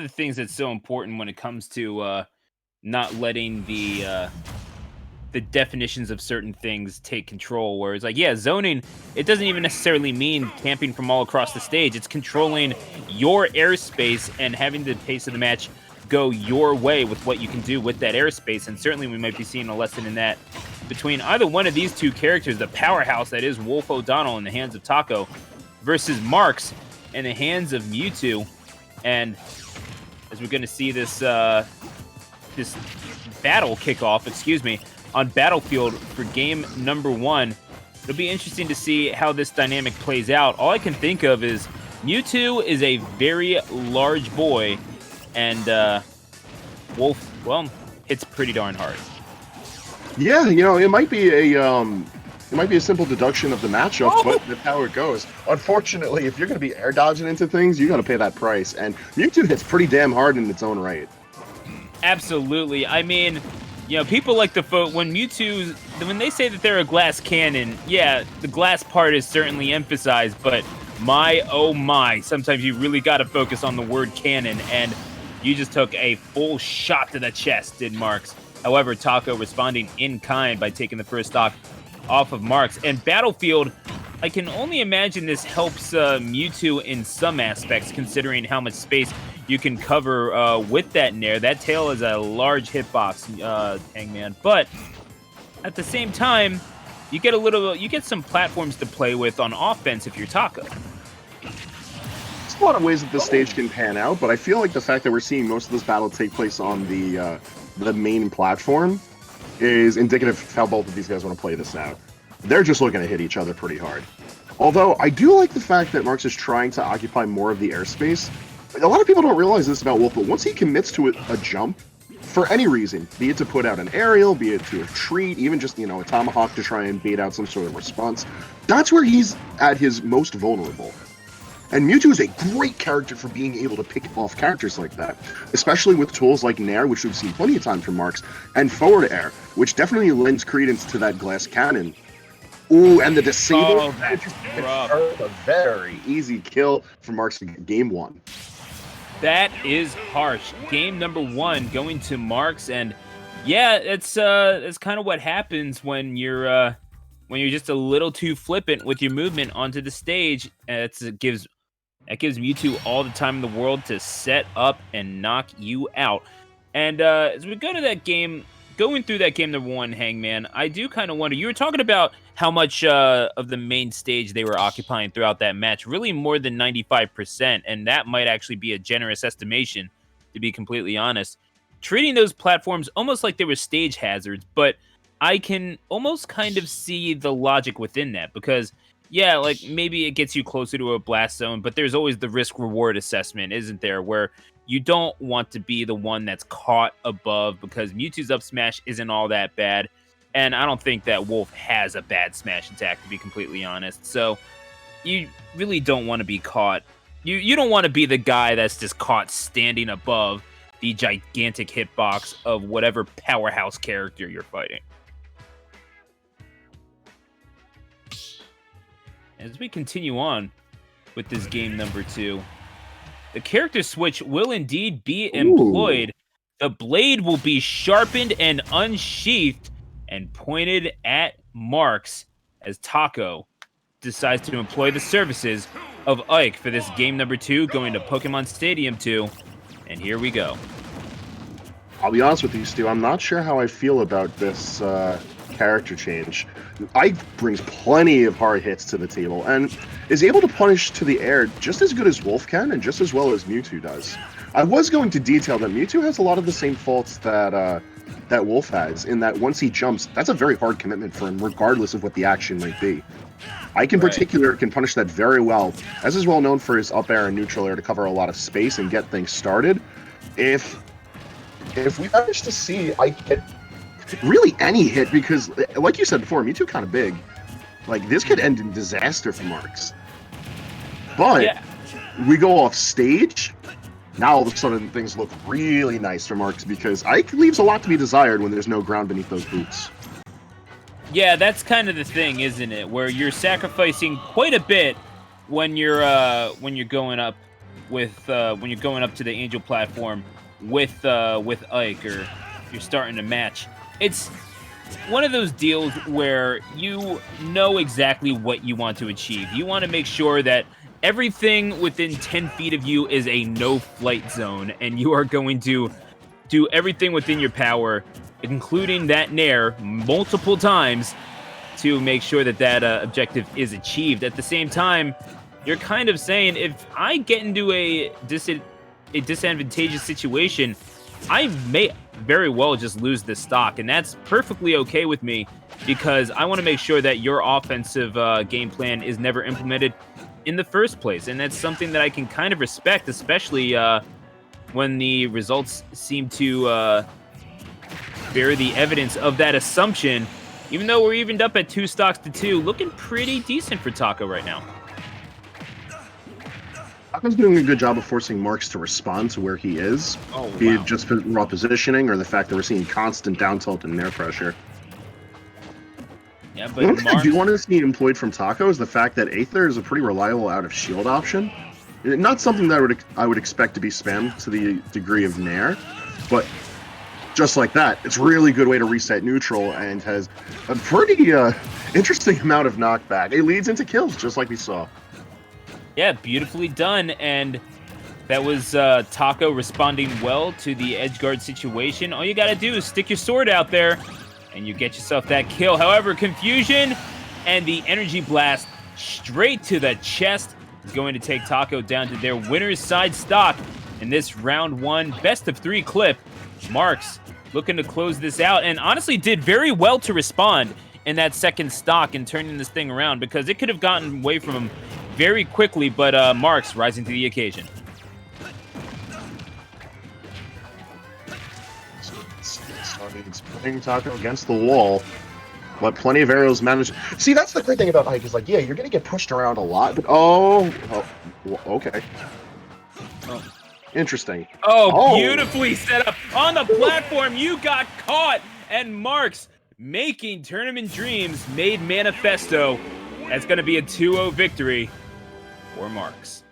the things that's so important when it comes to not letting the definitions of certain things take control. Where it's like, yeah, zoning, it doesn't even necessarily mean camping from all across the stage. It's controlling your airspace and having the pace of the match go your way with what you can do with that airspace. And certainly we might be seeing a lesson in that between either one of these two characters, the powerhouse that is Wolf O'Donnell in the hands of Taco versus Marx in the hands of Mewtwo. And as we're going to see this this battle kickoff, on Battlefield for game number 1. It'll be interesting to see how this dynamic plays out. All I can think of is Mewtwo is a very large boy, and Wolf, well, hits pretty darn hard. Yeah, it might be a simple deduction of the matchup, but that's how it goes. Unfortunately, if you're going to be air dodging into things, you got to pay that price, and Mewtwo hits pretty damn hard in its own right. Absolutely. I mean, people like to when Mewtwo, when they say that they're a glass cannon, yeah, the glass part is certainly emphasized, but oh my, sometimes you really got to focus on the word cannon, and you just took a full shot to the chest, did Marx. However, Taco responding in kind by taking the first stock off of Marx. And Battlefield, I can only imagine this helps Mewtwo in some aspects, considering how much space you can cover with that Nair. That tail is a large hitbox, Hangman. But at the same time, you get some platforms to play with on offense if you're Taco. There's a lot of ways that this stage can pan out, but I feel like the fact that we're seeing most of this battle take place on the main platform is indicative of how both of these guys want to play this out. They're just looking to hit each other pretty hard. Although, I do like the fact that Marx is trying to occupy more of the airspace. A lot of people don't realize this about Wolf, but once he commits to a jump, for any reason, be it to put out an aerial, be it to retreat, even just, a tomahawk to try and bait out some sort of response, that's where he's at his most vulnerable. And Mewtwo is a great character for being able to pick off characters like that, especially with tools like Nair, which we've seen plenty of times from Marx, and forward air, which definitely lends credence to that glass cannon. Ooh, and the disable, that's rough. A very easy kill for Marx in game 1. That is harsh. Game number 1 going to Marx, and yeah, it's kind of what happens when you're just a little too flippant with your movement onto the stage. It gives Mewtwo all the time in the world to set up and knock you out. And as we go to that game, going through that game number 1, Hangman, I do kind of wonder. You were talking about how much of the main stage they were occupying throughout that match, really more than 95%, and that might actually be a generous estimation, to be completely honest. Treating those platforms almost like they were stage hazards, but I can almost kind of see the logic within that, because, yeah, like, maybe it gets you closer to a blast zone, but there's always the risk-reward assessment, isn't there, where you don't want to be the one that's caught above, because Mewtwo's up smash isn't all that bad. And I don't think that Wolf has a bad smash attack, to be completely honest. So you really don't want to be caught. You don't want to be the guy that's just caught standing above the gigantic hitbox of whatever powerhouse character you're fighting. As we continue on with this game number 2, the character switch will indeed be employed. The blade will be sharpened and unsheathed and pointed at Marx as Taco decides to employ the services of Ike for this game number 2 going to Pokemon Stadium 2. And here we go. I'll be honest with you, Stu, I'm not sure how I feel about this character change. Ike brings plenty of hard hits to the table and is able to punish to the air just as good as Wolf can and just as well as Mewtwo does. I was going to detail that Mewtwo has a lot of the same faults that Wolf has, in that once he jumps, that's a very hard commitment for him, regardless of what the action might be. Ike in particular can punish that very well, as is well known for his up air and neutral air to cover a lot of space and get things started. If we manage to see Ike get really any hit, because, like you said before, Mewtwo kind of big, like, this could end in disaster for Marx. But we go off stage. Now, all of a sudden, things look really nice for Marx, because Ike leaves a lot to be desired when there's no ground beneath those boots. Yeah, that's kind of the thing, isn't it? Where you're sacrificing quite a bit when you're going up with when you're going up to the Angel platform with Ike, or you're starting a match. It's one of those deals where you know exactly what you want to achieve. You want to make sure that everything within 10 feet of you is a no-flight zone, and you are going to do everything within your power, including that nair, multiple times to make sure that that objective is achieved. At the same time, you're kind of saying, if I get into a disadvantageous situation, I may very well just lose this stock, and that's perfectly okay with me because I want to make sure that your offensive game plan is never implemented in the first place, and that's something that I can kind of respect, especially when the results seem to bear the evidence of that assumption. Even though we're evened up at 2 stocks to 2, looking pretty decent for Taco right now. Taco's doing a good job of forcing Marx to respond to where he is, be it just raw positioning or the fact that we're seeing constant down tilt and nair pressure. Yeah, but one thing I do want to see employed from Taco is the fact that Aether is a pretty reliable out of shield option. Not something that I would expect to be spammed to the degree of nair, but just like that, it's a really good way to reset neutral and has a pretty interesting amount of knockback. It leads into kills, just like we saw. Yeah, beautifully done, and that was Taco responding well to the edge guard situation. All you gotta do is stick your sword out there, and you get yourself that kill. However, Confusion and the Energy Blast straight to the chest is going to take Taco down to their winner's side stock in this round 1 best of 3 clip. Marx looking to close this out, and honestly did very well to respond in that second stock and turning this thing around, because it could have gotten away from him very quickly, but Marx rising to the occasion. It's putting Taco against the wall, but plenty of arrows managed. See, that's the great thing about Ike, is like, yeah, you're going to get pushed around a lot, but okay. Interesting. Oh, beautifully set up on the platform. You got caught, and Marx making tournament dreams made manifesto. That's going to be a 2-0 victory for Marx.